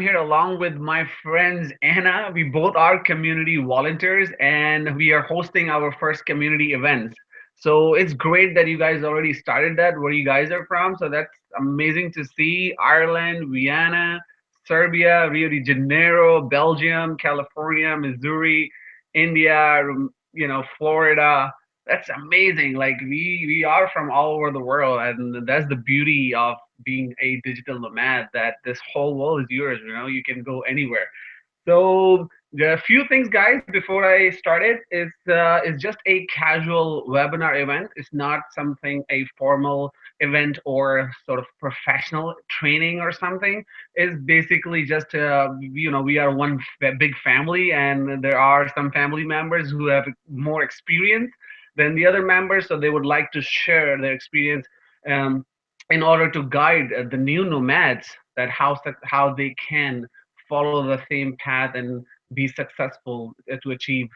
here along with my friends Anna. We both are community volunteers and we are hosting our first community events. So it's great that you guys already started that where you guys are from. So that's amazing to see Ireland, Vienna, Serbia, Rio de Janeiro, Belgium, California, Missouri, India, Florida. That's amazing. Like we are from all over the world, and that's the beauty of being a digital nomad. That this whole world is yours. You can go anywhere. So there are a few things, guys. Before I start it, is just a casual webinar event. It's not something a formal event or sort of professional training or something. It's basically just we are one big family, and there are some family members who have more experience than the other members, so they would like to share their experience. Um, in order to guide the new nomads that how they can follow the same path and be successful to achieve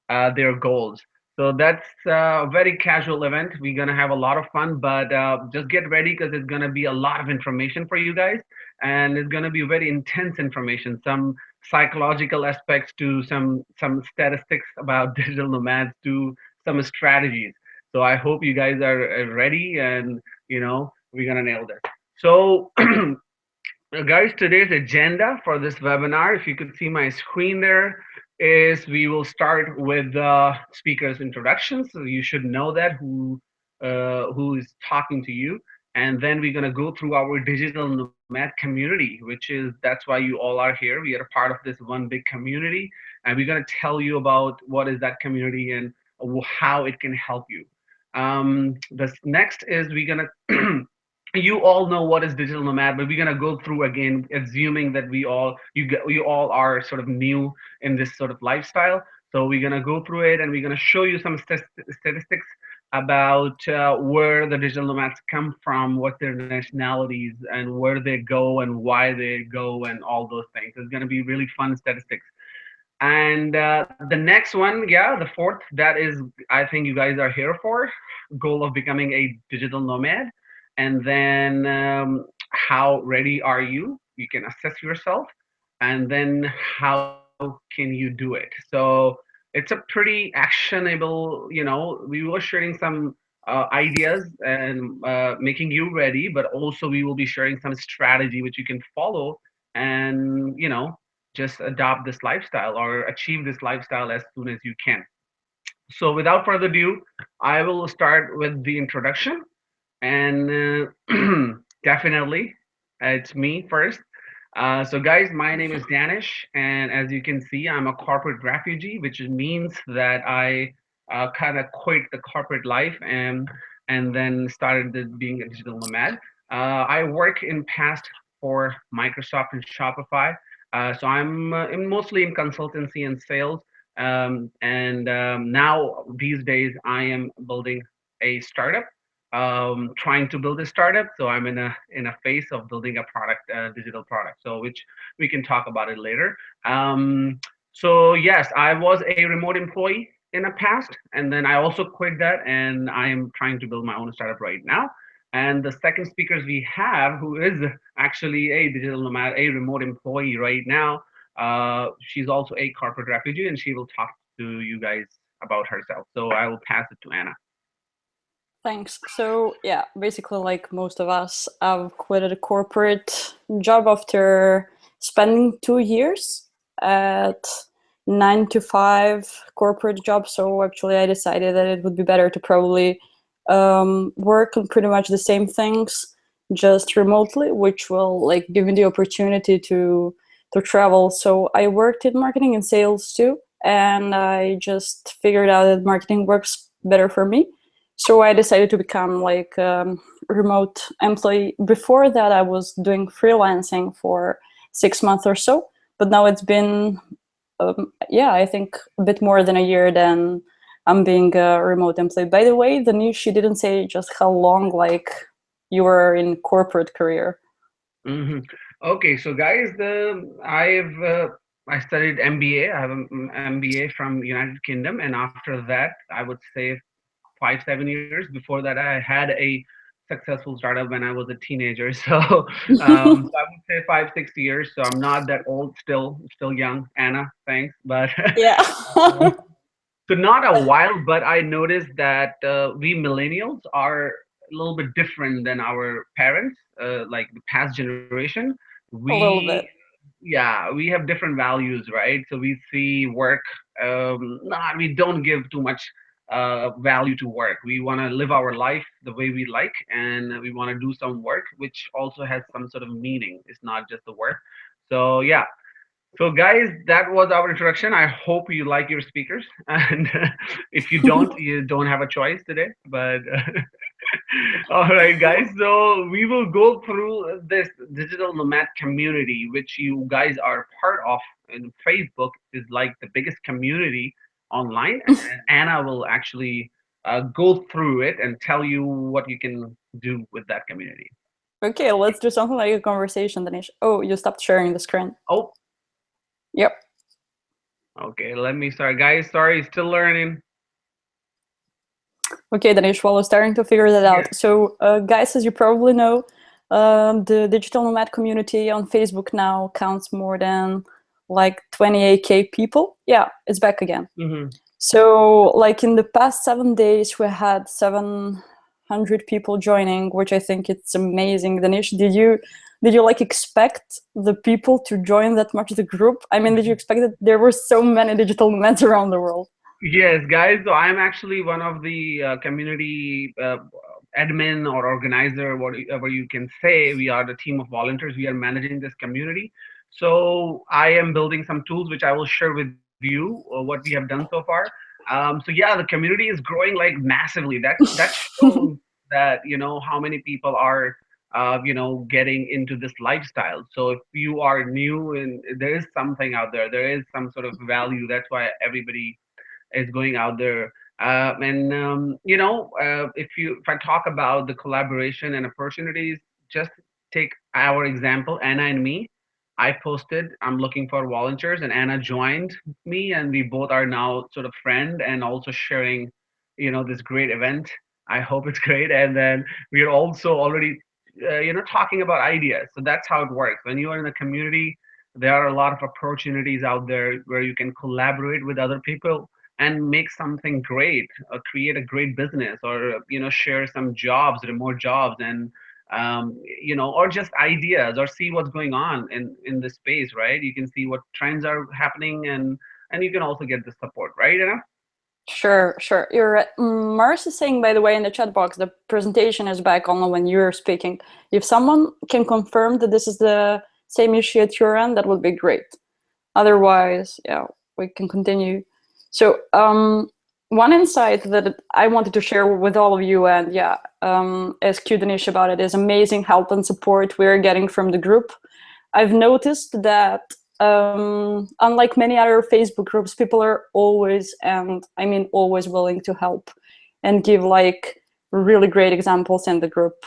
their goals. So that's a very casual event. We're gonna have a lot of fun, but just get ready because it's gonna be a lot of information for you guys, and it's gonna be very intense information. Some psychological aspects to some statistics about digital nomads to some strategies. So I hope you guys are ready, and we're gonna nail this. So guys, today's agenda for this webinar, if you could see my screen there, is we will start with the speaker's introduction. So you should know that who is talking to you. And then we're going to go through our digital nomad community, which is that's why you all are here. We are a part of this one big community, and we're going to tell you about what is that community and how it can help you. The next is we're going to you all know what is digital nomad, but we're gonna go through again, assuming that you all are sort of new in this sort of lifestyle. So we're gonna go through it, and we're gonna show you some statistics about where the digital nomads come from, what their nationalities, and where they go, and why they go, and all those things. It's gonna be really fun statistics. And the next one, yeah, the fourth, that is, I think you guys are here for, goal of becoming a digital nomad. And then how ready are you? You can assess yourself. And then how can you do it? So it's a pretty actionable, we were sharing some ideas and making you ready, but also we will be sharing some strategy which you can follow and, just adopt this lifestyle or achieve this lifestyle as soon as you can. So without further ado, I will start with the introduction. And definitely, it's me first. So, guys, my name is Danish, and as you can see, I'm a corporate refugee, which means that I kind of quit the corporate life and then started being a digital nomad. I work in past for Microsoft and Shopify, so I'm mostly in consultancy and sales. And now these days, I am building a startup, trying to build a startup. So I'm in a phase of building a product, digital product. So which we can talk about it later. So yes, I was a remote employee in the past, and then I also quit that, and I am trying to build my own startup right now. And the second speakers we have, who is actually a digital nomad, a remote employee right now. She's also a corporate refugee, and she will talk to you guys about herself. So I will pass it to Anna. Thanks. So yeah, basically like most of us, I've quit a corporate job after spending 2 years at 9 to 5 corporate job. So actually I decided that it would be better to probably work on pretty much the same things just remotely, which will like give me the opportunity to travel. So I worked in marketing and sales too, and I just figured out that marketing works better for me, so I decided to become like remote employee. Before that, I was doing freelancing for 6 months or so, but now it's been, yeah, I think a bit more than a year then I'm being a remote employee. By the way, the news, she didn't say just how long like you were in corporate career. hmm Okay, so guys, I studied MBA. I have an MBA from United Kingdom, and after that, I would say 5 7 years. Before that, I had a successful startup when I was a teenager. So I would say 5, 6 years. So I'm not that old still young, Anna. Thanks, but Yeah. so not a while. But I noticed that we millennials are a little bit different than our parents, like the past generation. A little We bit. yeah, we have different values, right? So we see work, not we don't give too much value to work. We want to live our life the way we like, and we want to do some work which also has some sort of meaning. It's not just the work. So yeah, so guys, that was our introduction. I hope you like your speakers, and if you don't have a choice today. But all right, guys. So we will go through this digital nomad community, which you guys are part of. And Facebook is like the biggest community online, and Anna will actually go through it and tell you what you can do with that community. Okay, let's do something like a conversation, Danish. Oh, you stopped sharing the screen. Oh, Yep. okay. Let me start, guys. Sorry, still learning. Okay, Danish, well, we're starting to figure that Yes. out. So, guys, as you probably know, the digital nomad community on Facebook now counts more than like 28K people. Yeah, it's back again. Hmm. So, like in the past 7 days, we had 700 people joining, which I think it's amazing. Danish, did you like expect the people to join that much the group? I mean, did you expect that there were so many digital nomads around the world? Yes, guys. So I'm actually one of the community admin or organizer, whatever you can say. We are the team of volunteers. We are managing this community. So I am building some tools which I will share with you what we have done so far. So yeah, the community is growing like massively. That shows that how many people are getting into this lifestyle. So if you are new and there is something out there, there is some sort of value. That's why everybody is going out there. If I talk about the collaboration and opportunities, just take our example, Anna and me. I posted, I'm looking for volunteers, and Anna joined me, and we both are now sort of friend and also sharing, this great event. I hope it's great. And then we are also already, talking about ideas. So that's how it works. When you are in a community, there are a lot of opportunities out there where you can collaborate with other people and make something great, or create a great business, or share some jobs, remote jobs, and or just ideas, or see what's going on in the space, right? You can see what trends are happening, and you can also get the support, right, Anna? Sure, sure. You're right. Mars is saying, by the way, in the chat box, the presentation is back only when you're speaking. If someone can confirm that this is the same issue at your end, that would be great. Otherwise, yeah, we can continue. So, one insight that I wanted to share with all of you, and yeah, ask you, Danish, about it, is amazing help and support we're getting from the group. I've noticed that unlike many other Facebook groups, people are always, and I mean always, willing to help and give like really great examples in the group.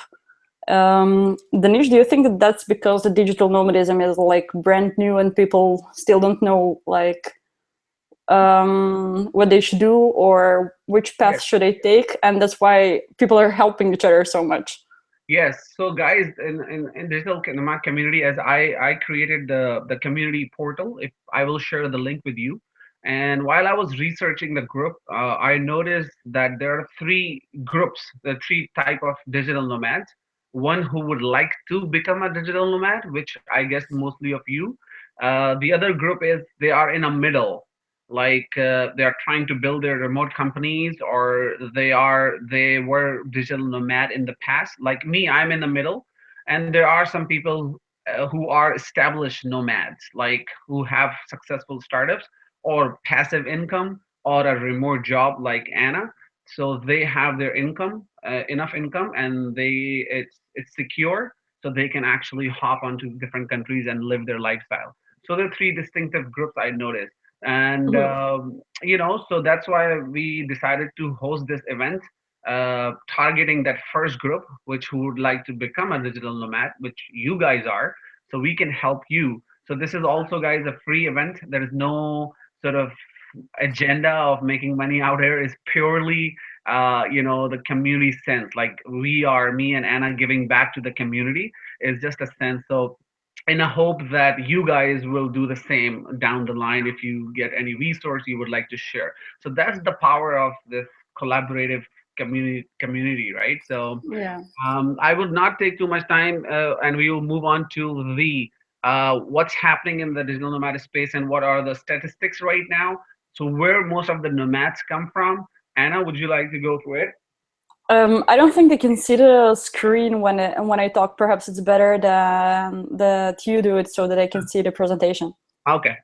Danish, do you think that that's because the digital nomadism is like brand new and people still don't know like what they should do or which path Yes. should they take, and that's why people are helping each other so much? Yes. So guys, in digital nomad community, as I created the community portal, if I will share the link with you. And while I was researching the group, I noticed that there are three groups, the three type of digital nomads. One who would like to become a digital nomad, which I guess mostly of you. The other group is they are in a middle, like they are trying to build their remote companies, or they were digital nomad in the past, like me. I'm in the middle, and there are some people who are established nomads, like who have successful startups or passive income or a remote job, like Anna. So they have their income, enough income, and it's secure, so they can actually hop onto different countries and live their lifestyle. So there are three distinctive groups I noticed. And Mhm. so that's why we decided to host this event, targeting that first group, which who would like to become a digital nomad, which you guys are, so we can help you. So this is also, guys, a free event. There is no sort of agenda of making money out here. Is purely the community sense. Like we are, me and Anna, giving back to the community is just a sense. So in a hope that you guys will do the same down the line if you get any resource you would like to share. So that's the power of this collaborative community, right? So Yeah. I would not take too much time, and we will move on to the what's happening in the digital nomad space and what are the statistics right now. So where most of the nomads come from. Anna, would you like to go for it? I don't think they can see the screen when I talk. Perhaps it's better than that you do it so that I can see the presentation. Okay.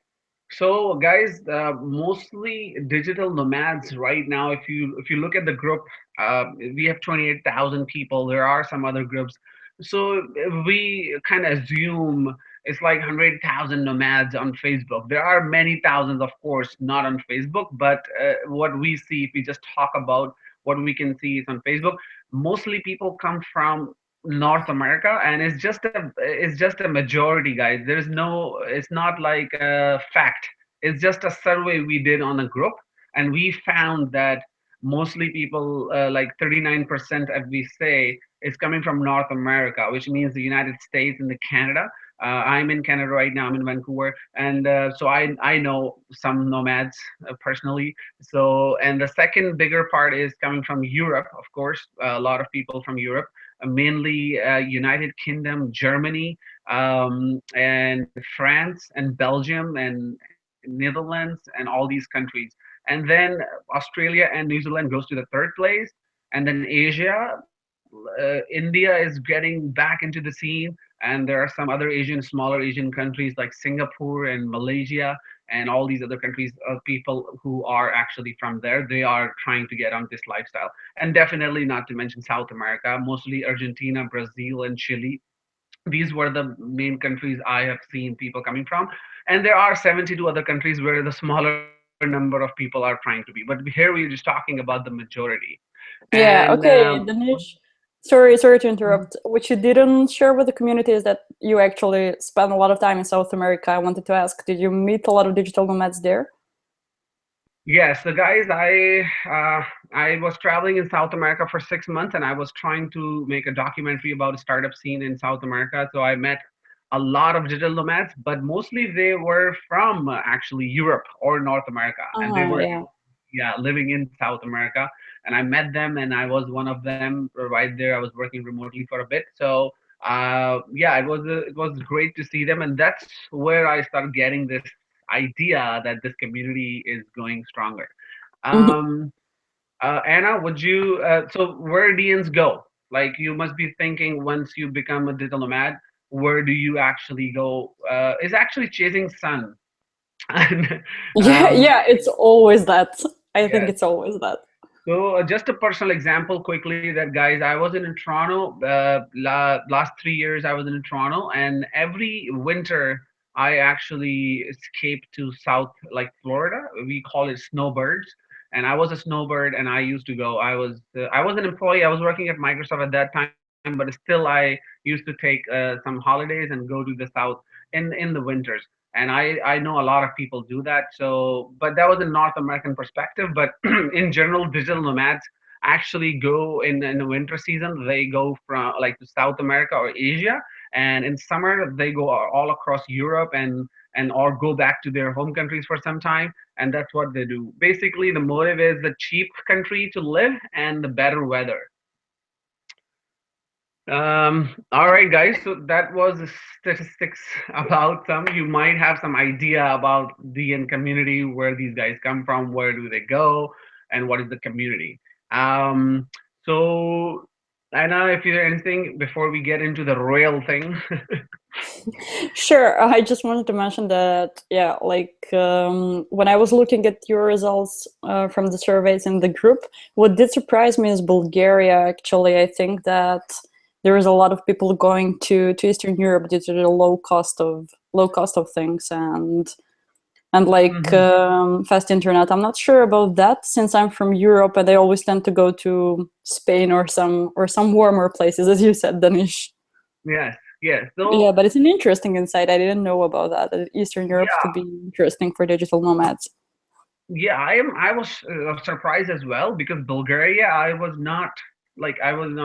So, guys, mostly digital nomads right now. If you look at the group, we have 28,000 people. There are some other groups. So we kind of assume it's like 100,000 nomads on Facebook. There are many thousands, of course, not on Facebook, but what we see, if we just talk about what we can see is on Facebook, mostly people come from North America, and it's just a majority, guys. There's no, it's not like a fact. It's just a survey we did on a group, and we found that mostly people, like 39%, as we say, is coming from North America, which means the United States and the Canada. I'm in Canada right now. I'm in Vancouver, and so I know some nomads personally. So, and the second bigger part is coming from Europe, of course, a lot of people from Europe, mainly United Kingdom, Germany, and France and Belgium and Netherlands and all these countries. And then Australia and New Zealand goes to the third place. And then Asia, India is getting back into the scene. And there are some other smaller Asian countries like Singapore and Malaysia and all these other countries of people who are actually from there. They are trying to get on this lifestyle. And definitely not to mention South America, mostly Argentina, Brazil, and Chile. These were the main countries I have seen people coming from. And there are 72 other countries where the smaller number of people are trying to be. But here we're just talking about the majority. And Yeah. Okay, Danish. Sorry to interrupt. What you didn't share with the community is that you actually spent a lot of time in South America. I wanted to ask, did you meet a lot of digital nomads there? yes, the guys, I was traveling in South America for 6 months, and I was trying to make a documentary about a startup scene in South America. So I met a lot of digital nomads, but mostly they were from actually Europe or North America, and they were, Yeah. yeah, living in South America. And I met them, and I was one of them right there. I was working remotely for a bit, so yeah, it was great to see them, and that's where I started getting this idea that this community is going stronger. Um, Anna, would you? So where DNs go? Like you must be thinking once you become a digital nomad, where do you actually go? Is actually chasing sun. And, Yeah, um, yeah, it's always that. I think yes. it's always that. So just a personal example quickly that guys, I was in Toronto last 3 years. I was in Toronto, and every winter I actually escaped to South, like Florida. We call it snowbirds, and I was a snowbird, and I used to go. I was an employee. I was working at Microsoft at that time, but still I used to take some holidays and go to the South in the winters. And I know a lot of people do that. So, but that was a North American perspective. But in general, digital nomads actually go in the winter season. They go from like to South America or Asia, and in summer they go all across Europe and or go back to their home countries for some time. And that's what they do. Basically, the motive is the cheap country to live and the better weather. All right, guys. So that was the statistics about some. You might have some idea about the N community, where these guys come from, where do they go, and what is the community. So, Anna, if you have anything before we get into the real thing. Sure. I just wanted to mention that, yeah, like when I was looking at your results from the surveys in the group, what did surprise me is Bulgaria. Actually, I think that there is a lot of people going to Eastern Europe due to the low cost of things and like Mhm. fast internet. I'm not sure about that since I'm from Europe and I always tend to go to Spain or some warmer places, as you said, Danish. Yes, yes. Yeah, So but it's an interesting insight. I didn't know about that. That Eastern Europe could be yeah, interesting for digital nomads. Yeah, I was surprised as well because Bulgaria, I was not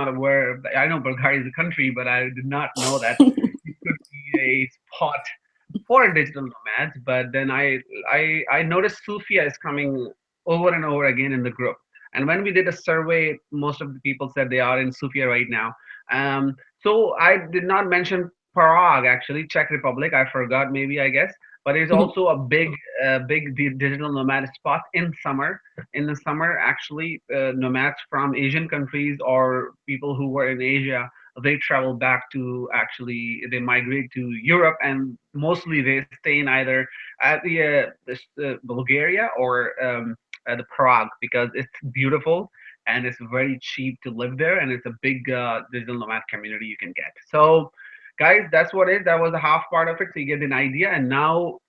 aware of. I know Bulgaria is a country, but I did not know that it could be a spot for digital nomads. But then I noticed Sofia is coming over and over again in the group. And when we did a survey, most of the people said they are in Sofia right now. So I did not mention Prague, actually, Czech Republic. I forgot, maybe, I guess. But there's also a big digital nomad spot in summer. In the summer, actually, nomads from Asian countries or people who were in Asia, they travel back to, actually, they migrate to Europe, and mostly they stay in either at the Bulgaria or the Prague, because it's beautiful and it's very cheap to live there, and it's a big digital nomad community you can get. So guys, that's what it is. That was the half part of it, so you get an idea. And now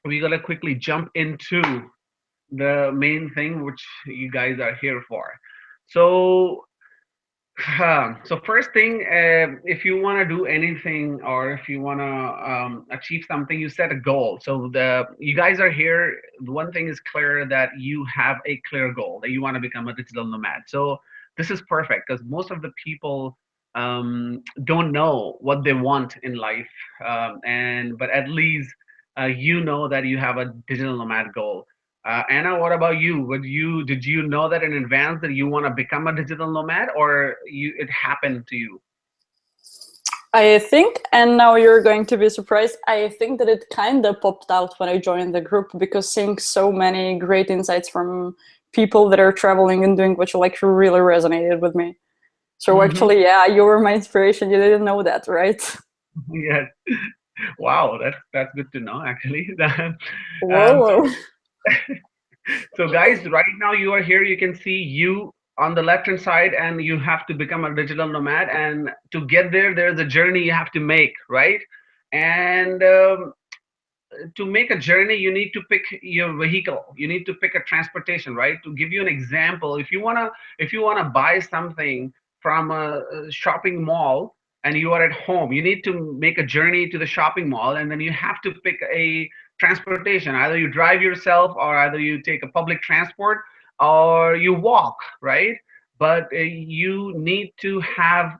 we're gonna quickly jump into the main thing which you guys are here for. So so first thing, if you want to do anything, or if you want to achieve something, you set a goal. So the you guys are here. One thing is clear, that you have a clear goal, that you want to become a digital nomad. So this is perfect, because most of the people don't know what they want in life, and but at least you know that you have a digital nomad goal. Anna, what about you? Did you know that in advance that you want to become a digital nomad, or it happened to you? I think, and now you're going to be surprised, I think that it kind of popped out when I joined the group, because seeing so many great insights from people that are traveling and doing what you like really resonated with me. So Hmm. actually, yeah, you were my inspiration. You didn't know that, right? Yes. Wow, that's good to know, actually. Whoa, So whoa. so guys, right now you are here. You can see you on the left hand side, and you have to become a digital nomad. And to get there, there's a journey you have to make, right? And to make a journey, you need to pick your vehicle, you need to pick a transportation, right? To give you an example, if you want to buy something from a shopping mall, and you are at home, you need to make a journey to the shopping mall, and then you have to pick a transportation. Either you drive yourself, or either you take a public transport, or you walk, right? But you need to have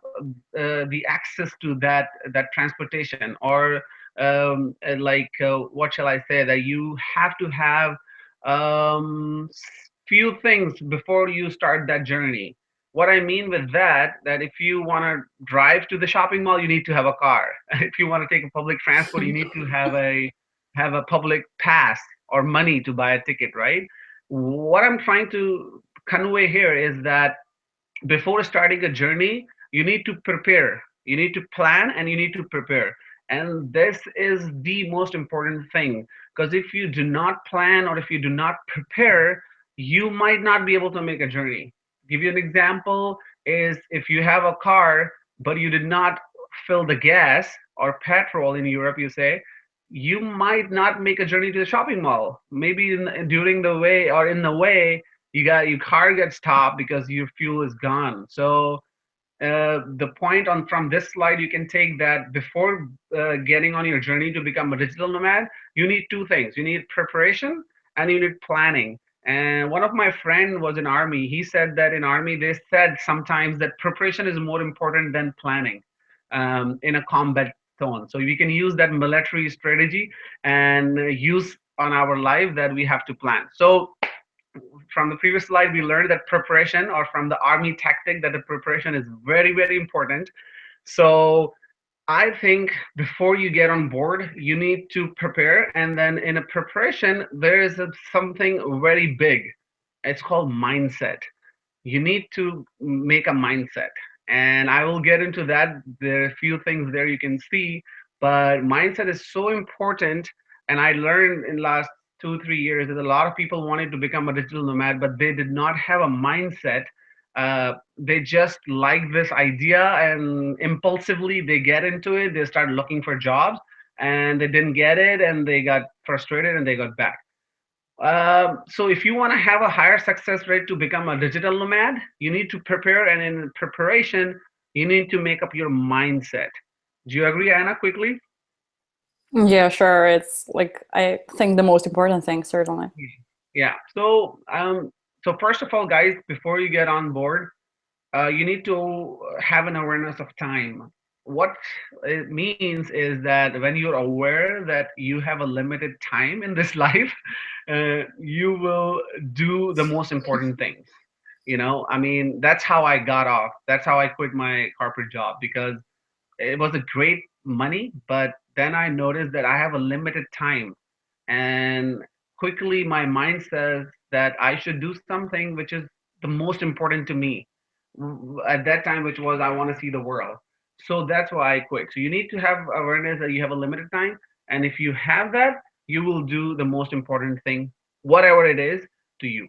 the access to that transportation, or what shall I say, that you have to have few things before you start that journey. What I mean with that, that if you want to drive to the shopping mall, you need to have a car. If you want to take a public transport, you need to have a public pass or money to buy a ticket, right? What I'm trying to convey here is that before starting a journey, you need to prepare, you need to plan, and you need to prepare. And this is the most important thing, because if you do not plan, or if you do not prepare, you might not be able to make a journey. Give you an example, is if you have a car but you did not fill the gas or petrol, in Europe you say, you might not make a journey to the shopping mall. Maybe during the way, or in the way, your car gets stopped because your fuel is gone. So the point on from this slide, you can take that before getting on your journey to become a digital nomad, you need two things: you need preparation, and you need planning. And one of my friend was in army. He said that in army they said sometimes that preparation is more important than planning in a combat zone. So we can use that military strategy and use on our life, that we have to plan. So from the previous slide, we learned that preparation, or from the army tactic, that the preparation is very, very important. So I think before you get on board, you need to prepare. And then in a preparation, there is something very big. It's called mindset. You need to make a mindset, and I will get into that. There are a few things there you can see, but mindset is so important. And I learned in last 2 3 years that a lot of people wanted to become a digital nomad, but they did not have a mindset. They just like this idea, and impulsively they get into it, they start looking for jobs, and they didn't get it, and they got frustrated, and they got back. So if you want to have a higher success rate to become a digital nomad, you need to prepare, and in preparation, you need to make up your mindset. Do you agree, Anna? Quickly. Yeah, sure. It's like, I think the most important thing, certainly. Yeah. So first of all, guys, before you get on board, you need to have an awareness of time. What it means is that when you're aware that you have a limited time in this life, you will do the most important things. I mean, that's how I got off. That's how I quit my corporate job because it was a great money, but then I noticed that I have a limited time, and quickly my mind says that I should do something which is the most important to me at that time, which was I want to see the world. So that's why I quit. So you need to have awareness that you have a limited time, and if you have that, you will do the most important thing, whatever it is, to you.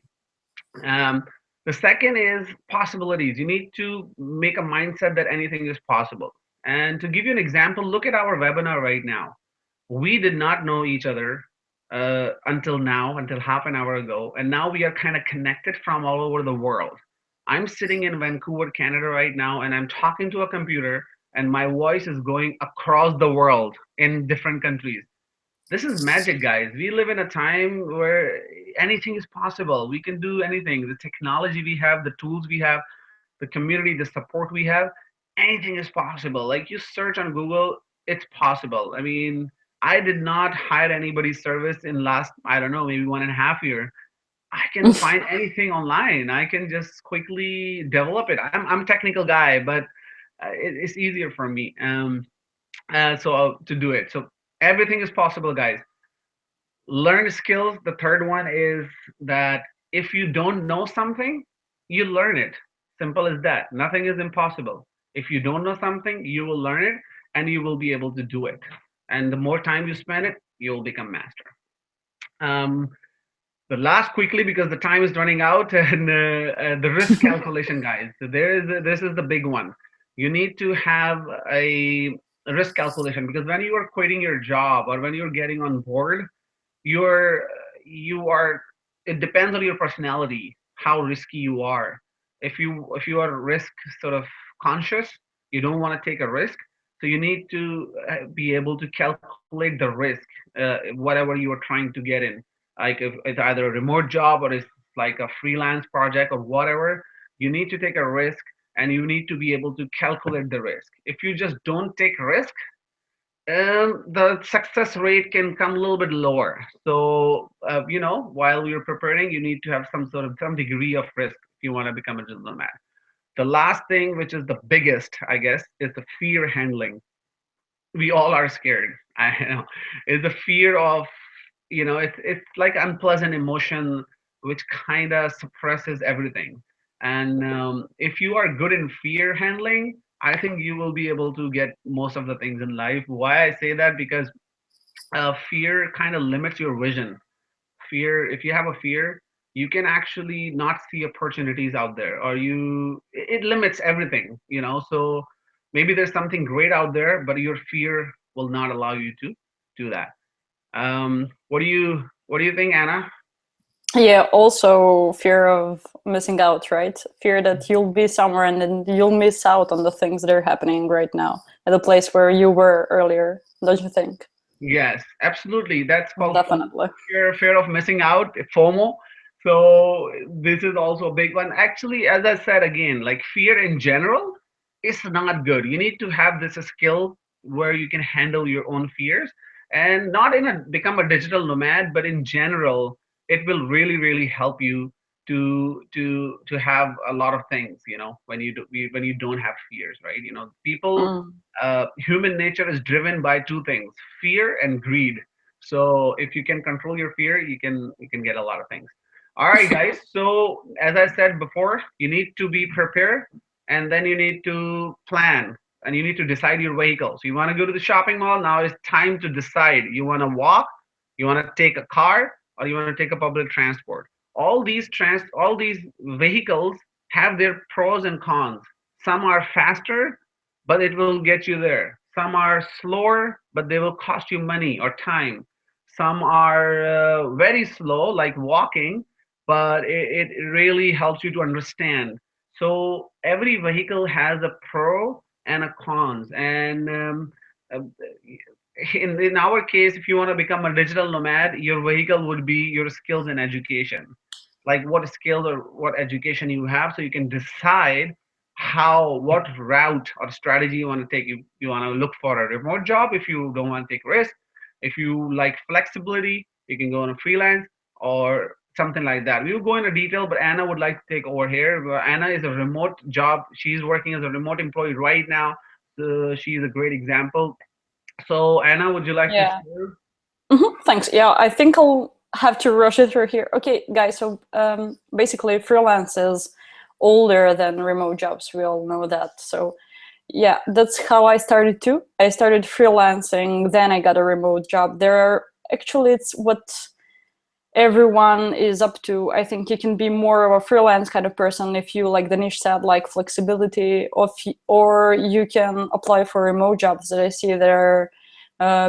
um, the second is possibilities. You need to make a mindset that anything is possible. And to give you an example, look at our webinar right now. We did not know each other until now, until half an hour ago, and now we are kind of connected from all over the world. I'm sitting in Vancouver, Canada right now, and I'm talking to a computer, and my voice is going across the world in different countries. This is magic, guys. We live in a time where anything is possible. We can do anything. The technology we have, the tools we have, the community, the support we have, anything is possible. Like you search on Google, it's possible. I mean, I did not hire anybody's service in last, I don't know, maybe 1.5 year. I can find anything online. I can just quickly develop it. I'm a technical guy, but it's easier for me. To do it. So everything is possible, guys. Learn skills. The third one is that if you don't know something, you learn it. Simple as that. Nothing is impossible. If you don't know something, you will learn it and you will be able to do it. And the more time you spend it, you will become master. Um, the last quickly because the time is running out and the risk calculation, guys. So this is the big one. You need to have a risk calculation because when you are quitting your job or when you're getting on board, you're you are it depends on your personality how risky you are. If you are risk sort of conscious, you don't want to take a risk, so you need to be able to calculate the risk, whatever you are trying to get in. Like if it's either a remote job or it's like a freelance project or whatever, you need to take a risk, and you need to be able to calculate the risk. If you just don't take risk, the success rate can come a little bit lower. So, while you're preparing, you need to have some degree of risk if you want to become a digital nomad. The last thing, which is the biggest, I guess, is the fear handling. We all are scared. I know. Is the fear of, it's like unpleasant emotion which kind of suppresses everything. And if you are good in fear handling, I think you will be able to get most of the things in life. Why I say that? Because fear kind of limits your vision. Fear, if you have a fear, you can actually not see opportunities out there, or it limits everything. So maybe there's something great out there, but your fear will not allow you to do that. What do you think, Anna? Yeah, also fear of missing out, right? Fear that you'll be somewhere and then you'll miss out on the things that are happening right now at the place where you were earlier, don't you think? Yes, absolutely. That's called FOMO, Definitely. fear of missing out, FOMO. So this is also a big one. Actually, as I said again, like fear in general is not good. You need to have this skill where you can handle your own fears, and not in a become a digital nomad, but in general, it will really, really help you to have a lot of things, when you don't have fears, right? People, Mm. human nature is driven by two things: fear and greed. So if you can control your fear, you can get a lot of things. All right, guys. So as I said before, you need to be prepared, and then you need to plan, and you need to decide your vehicle. So you want to go to the shopping mall. Now it's time to decide. You want to walk, you want to take a car, or you want to take a public transport. All these vehicles have their pros and cons. Some are faster, but it will get you there. Some are slower, but they will cost you money or time. Some are very slow, like walking, but it really helps you to understand. So every vehicle has a pro and a cons, and uh, in our case, if you want to become a digital nomad, your vehicle would be your skills in education, like what skills or what education you have, so you can decide what route or strategy you want to take. You want to look for a remote job if you don't want to take risk. If you like flexibility, you can go on a freelance or something like that. We will go into detail, but Anna would like to take over here. Anna is a remote job. She's working as a remote employee right now. So she's a great example. So, Anna, would you like to Yeah. share? Thanks. Yeah, I think I'll have to rush it through here. Okay, guys. So basically, freelance is older than remote jobs. We all know that. So yeah, that's how I started too. I started freelancing, then I got a remote job. There are actually, it's what everyone is up to. I think you can be more of a freelance kind of person if you, like Danish said, like flexibility, or you can apply for remote jobs that I see that are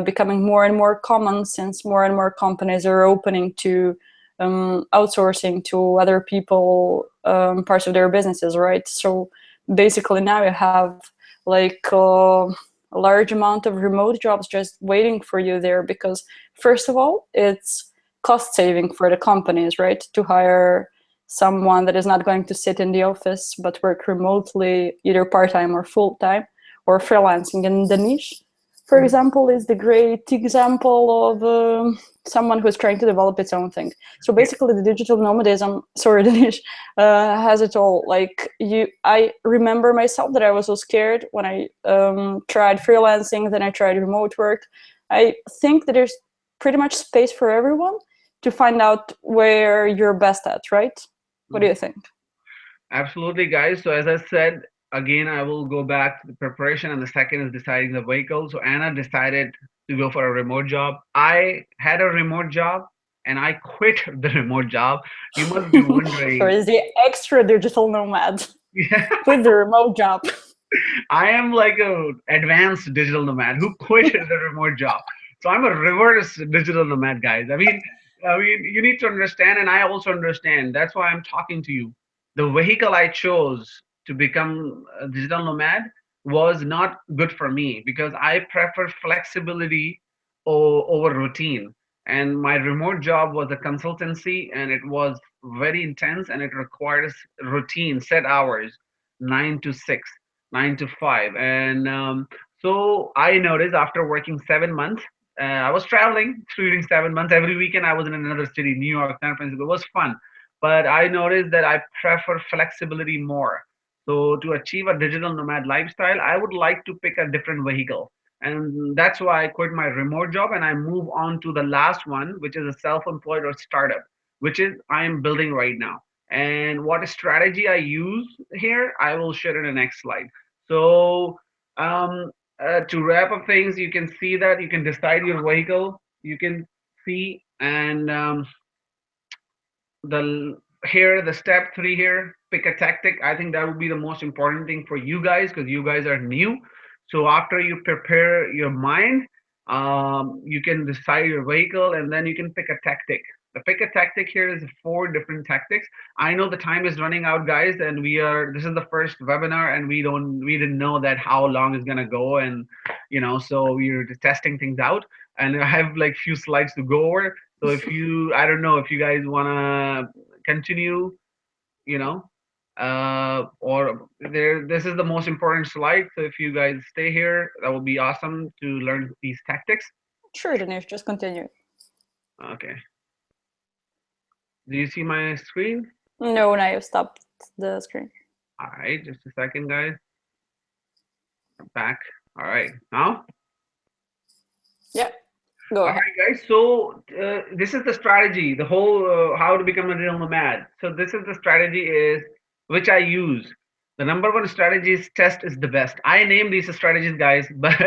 becoming more and more common since more and more companies are opening to outsourcing to other people parts of their businesses, right? So basically now you have like a large amount of remote jobs just waiting for you there because first of all, it's cost saving for the companies, right? To hire someone that is not going to sit in the office but work remotely, either part time or full time, or freelancing in the niche. For Mhm. example, is the great example of someone who's trying to develop its own thing. So Yeah. basically, the digital nomadism, sorry, Danish, has it all. Like I remember myself that I was so scared when I tried freelancing, then I tried remote work. I think that there's pretty much space for everyone to find out where you're best at, right? What do Mhm. you think? Absolutely, guys. So, as I said, again, I will go back to the preparation, and the second is deciding the vehicle. So, Anna decided to go for a remote job. I had a remote job and I quit the remote job. You must be So wondering. is the extra digital nomad with the remote job. I am like a advanced digital nomad who quit the remote job. So I'm a reverse digital nomad, guys. I mean, you need to understand, and I also understand. That's why I'm talking to you. The vehicle I chose to become a digital nomad was not good for me because I prefer flexibility over routine. And my remote job was a consultancy, and it was very intense, and it requires routine, set hours, 9 to 6, 9 to 5. And so I noticed after working 7 months, I was traveling during 7 months. Every weekend I was in another city, New York, San Francisco. It was fun. But I noticed that I prefer flexibility more. So to achieve a digital nomad lifestyle, I would like to pick a different vehicle. And that's why I quit my remote job and I move on to the last one, which is a self-employed or startup, which is I am building right now. And what strategy I use here, I will share in the next slide. So to wrap up things, you can see that you can decide your vehicle. You can see and the here the step 3 here, pick a tactic. I think that would be the most important thing for you guys because you guys are new. So after you prepare your mind, you can decide your vehicle and then you can pick a tactic. The pick a tactic here is 4 different tactics. I know the time is running out, guys, and this is the first webinar and we didn't know that how long it's gonna go, and so we're just testing things out, and I have like few slides to go over. So I don't know if you guys wanna continue, you know, or this is the most important slide. So if you guys stay here, that will be awesome to learn these tactics. Sure, Dinesh, just continue. Okay. Do you see my screen? No, now you've stopped the screen. All right, just a second, guys. Back. All right, now. Yeah, go All ahead. right, guys. So this is the strategy, the whole how to become a digital nomad. So this is the strategy is which I use. The number one strategy is test is the best. I name these strategies, guys, but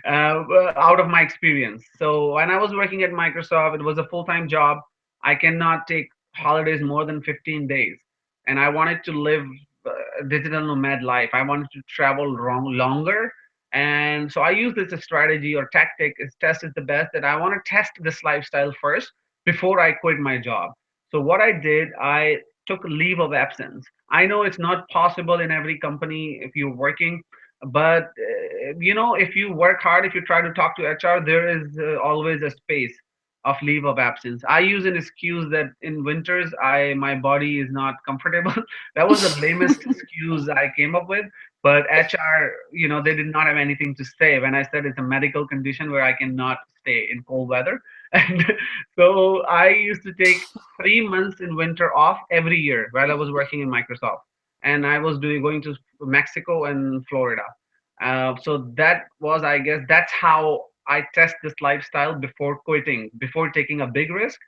out of my experience. So when I was working at Microsoft, it was a full-time job. I cannot take holidays more than 15 days, and I wanted to live a digital nomad life. I wanted to travel longer, and so I use this as strategy or tactic is test is the best, that I want to test this lifestyle first before I quit my job. So what I did, I took leave of absence. I know it's not possible in every company if you're working. But if you work hard, if you try to talk to HR, there is always a space of leave of absence. I use an excuse that in winters my body is not comfortable. That was the lamest excuse I came up with. But HR, they did not have anything to say when I said it's a medical condition where I cannot stay in cold weather. And so I used to take 3 months in winter off every year while I was working in Microsoft, and I was doing going to Mexico and Florida. So that was, I guess, that's how I test this lifestyle before quitting, before taking a big risk.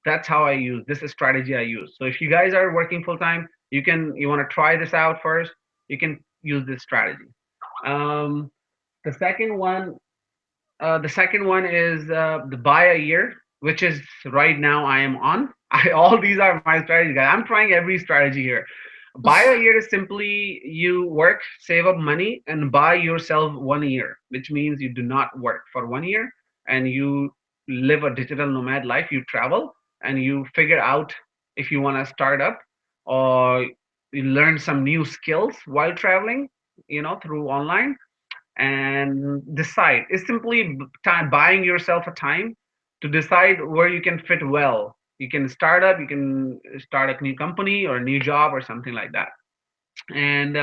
That's how I use this is strategy I use. So if you guys are working full time, you want to try this out first. You can use this strategy. Um, the second one the second one is the buy a year, which is right now I am on. All these are my strategies, guys. I'm trying every strategy here. Buy a year is simply you work, save up money, and buy yourself 1 year, which means you do not work for 1 year and you live a digital nomad life. You travel and you figure out if you want to start up or you learn some new skills while traveling, through online, and decide. It's simply time buying yourself a time to decide where you can fit well. You can start up, you can start a new company or a new job or something like that. And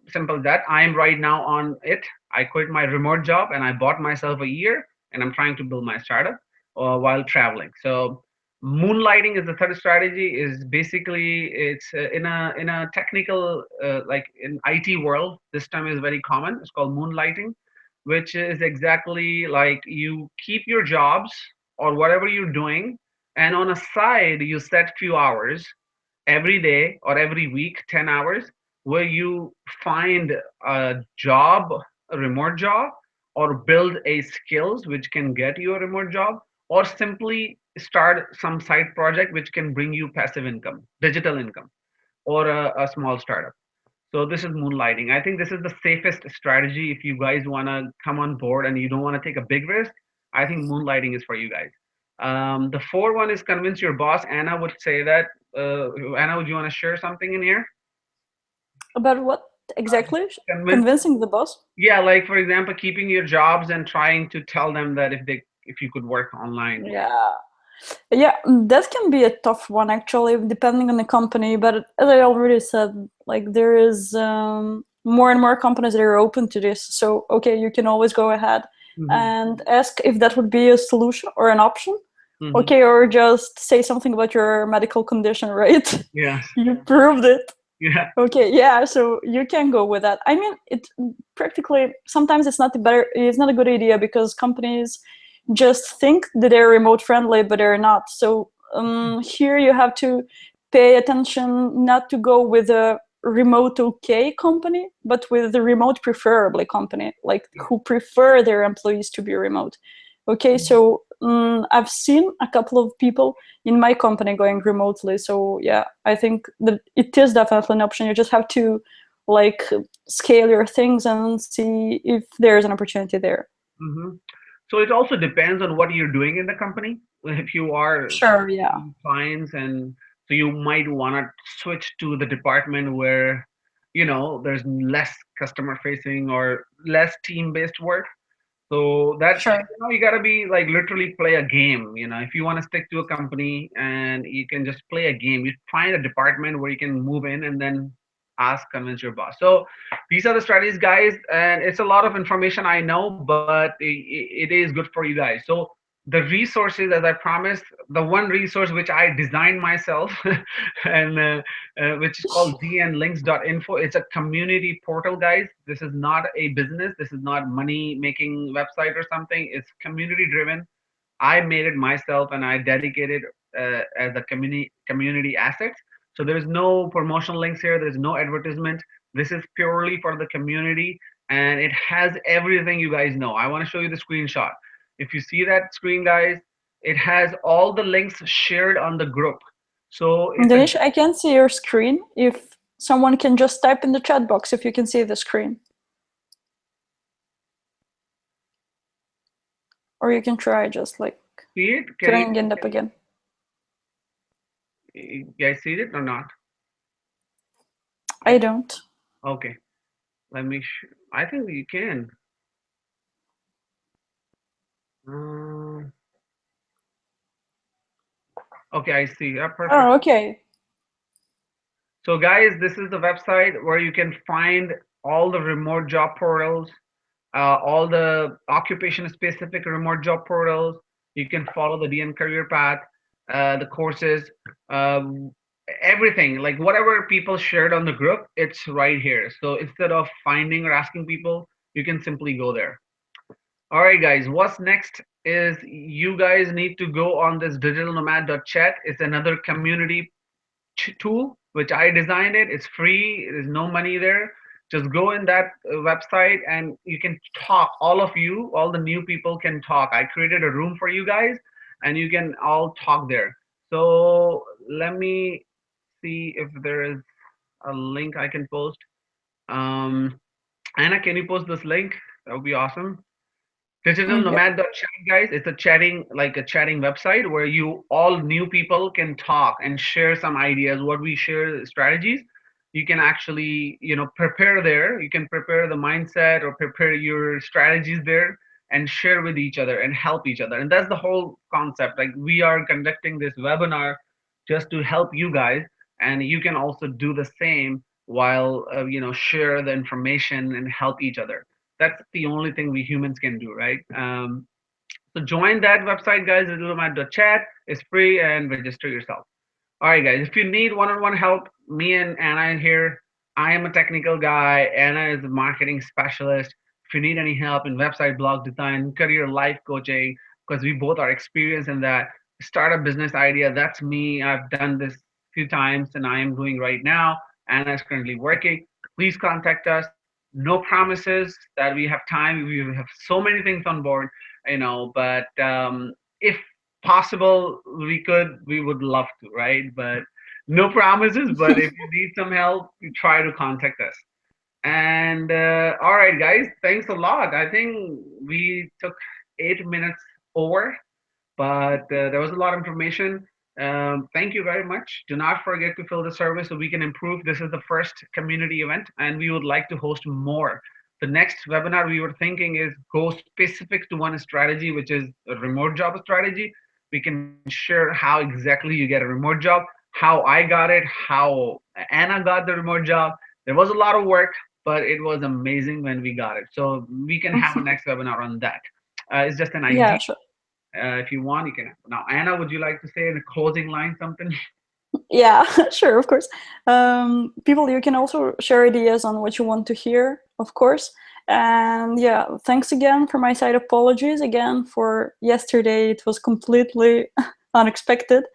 simple as that. I'm right now on it. I quit my remote job and I bought myself a year, and I'm trying to build my startup while traveling. So moonlighting is the third strategy. Is basically it's in a technical like in IT world. This term is very common. It's called moonlighting, which is exactly like you keep your jobs or whatever you're doing, and on a side you set few hours every day or every week, 10 hours, where you find a job, a remote job, or build a skills which can get you a remote job, or simply start some side project which can bring you passive income, digital income, or a small startup. So this is moonlighting. I think this is the safest strategy if you guys want to come on board and you don't want to take a big risk. I think moonlighting is for you guys. The fourth one is convince your boss. Anna would say that. Anna, would you want to share something in here? About what Uh, exactly? convince. Convincing the boss? Yeah, like for example, keeping your jobs and trying to tell them that if you could work online. Yeah. Yeah, that can be a tough one actually, depending on the company. But as I already said, like there is more and more companies that are open to this. So okay, you can always go ahead Hmm. and ask if that would be a solution or an option. Hmm. Okay, or just say something about your medical condition, right? Yes. You proved it. Yeah. Okay, yeah, so you can go with that. I mean, it practically sometimes it's not the better. It's not a good idea because companies just think that they're remote friendly, but they're not. So here you have to pay attention not to go with a remote okay company, but with the remote preferably company, like who prefer their employees to be remote. Okay, so I've seen a couple of people in my company going remotely. So yeah, I think that it is definitely an option. You just have to like scale your things and see if there's an opportunity there. Hmm. So it also depends on what you're doing in the company. If you are Sure, yeah. clients, and so you might want to switch to the department where there's less customer facing or less team based work. So that Sure. you got to be like literally play a game. If you want to stick to a company and you can just play a game, you find a department where you can move in and then convince your boss. So these are the strategies, guys, and it's a lot of information, I know, but it is good for you guys. So the resources, as I promised, the one resource which I designed myself, and which is called dnlinks.info. It's a community portal, guys. This is not a business. This is not money making website or something. It's community driven. I made it myself and I dedicated as a community asset. So there's no promotional links here. There's no advertisement. This is purely for the community, and it has everything you guys know. I want to show you the screenshot. If you see that screen, guys, it has all the links shared on the group. So it's a Danish, I can see your screen. If someone can just type in the chat box if you can see the screen. Or you can try just like see it. Can turning it up again. you guys see it or not? I I don't. Okay. Let me. I think you can. Um, okay, I see. Yeah, perfect. Oh, okay. So, guys, this is the website where you can find all the remote job portals, all the occupation-specific remote job portals. You can follow the DN career path, the courses, um, everything. Like whatever people shared on the group, it's right here. So instead of finding or asking people, you can simply go there. All right, guys, what's next is you guys need to go on this digitalnomad.chat. It's another community tool which I designed it. It's free. There's no money there. Just go in that website and you can talk. All of you, all the new people can talk. I created a room for you guys, and you can all talk there. So let me see if there is a link I can post. Um, Anna, can you post this link? That would be awesome. Yep. Digitalnomad.chat, guys. It's a chatting, like a chatting website where you all new people can talk and share some ideas. What we share strategies, you can actually, prepare there. You can prepare the mindset or prepare your strategies there and share with each other and help each other. And that's the whole concept. Like we are conducting this webinar just to help you guys, and you can also do the same while share the information and help each other. That's the only thing we humans can do, right? So join that website, guys. Chat. It's free and register yourself. All right, guys. If you need one-on-one help, me and Anna are here. I am a technical guy. Anna is a marketing specialist. If you need any help in website, blog design, career, life coaching, because we both are experienced in that, start a business idea. That's me. I've done this a few times, and I am doing right now. Anna is currently working. Please contact us. No promises that we have time. We have so many things on board, but if possible we would love to, right? But no promises. But if you need some help, you try to contact us. And all right, guys, thanks a lot. I think we took 8 minutes over, but there was a lot of information. Thank you very much. Do not forget to fill the survey so we can improve. This is the first community event, and we would like to host more. The next webinar we were thinking is go specific to one strategy, which is a remote job strategy. We can share how exactly you get a remote job, how I got it, how Anna got the remote job. There was a lot of work, but it was amazing when we got it. So we can have a next webinar on that. It's just an idea. Yeah, sure. If you want, you can. Now, Anna, would you like to say in a closing line something? Yeah, sure, of course. People, you can also share ideas on what you want to hear, of course. And yeah, thanks again for my side. Apologies again for yesterday. It was completely unexpected.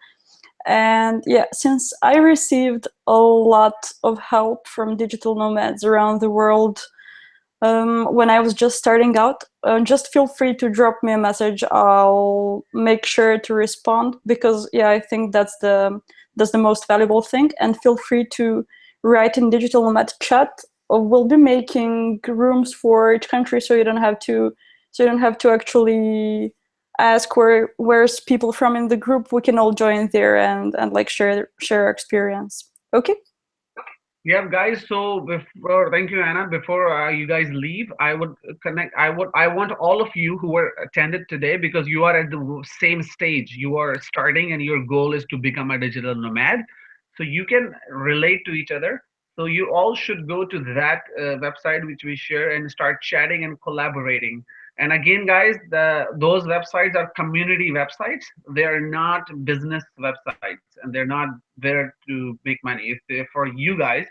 And yeah, since I received a lot of help from digital nomads around the world when I was just starting out, just feel free to drop me a message. I'll make sure to respond because yeah, I think that's the most valuable thing. And feel free to write in digital nomad chat. We'll be making rooms for each country, so you don't have to actually ask where's people from in the group. We can all join there and like share experience. Okay. Yeah, guys. So before, thank you, Anna. Before you guys leave, I would connect. I want all of you who were attended today because you are at the same stage. You are starting, and your goal is to become a digital nomad. So you can relate to each other. So you all should go to that website which we share and start chatting and collaborating. And again, guys, those websites are community websites. They are not business websites, and they're not there to make money. If they're for you guys,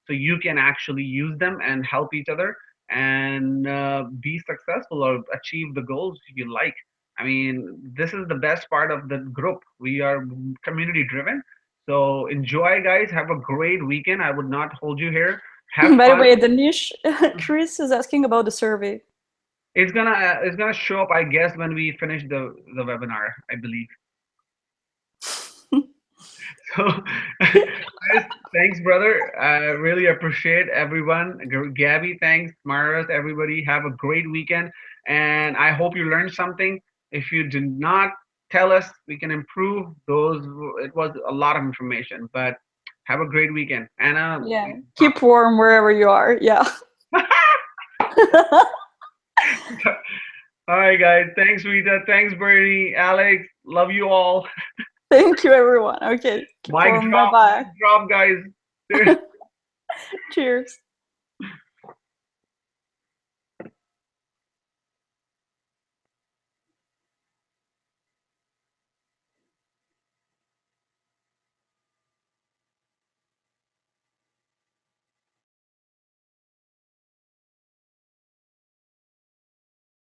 so you can actually use them and help each other and be successful or achieve the goals you like. I mean, this is the best part of the group. We are community driven. So enjoy, guys. Have a great weekend. I would not hold you here. Have By the fun. way, the niche, Chris is asking about the survey. It's gonna show up, I guess, when we finish the webinar, I believe. So, guys, thanks, brother. I really appreciate everyone. Gabby, thanks. Maras, everybody. Have a great weekend. And I hope you learned something. If you did not, tell us. We can improve those. It was a lot of information, but have a great weekend. Anna, Yeah. Keep warm wherever you are. Yeah. All right, guys. Thanks, Rita. Thanks, Bernie. Alex. Love you all. Thank you, everyone. Okay, Mic bye drop. bye. Mic drop, guys. Cheers.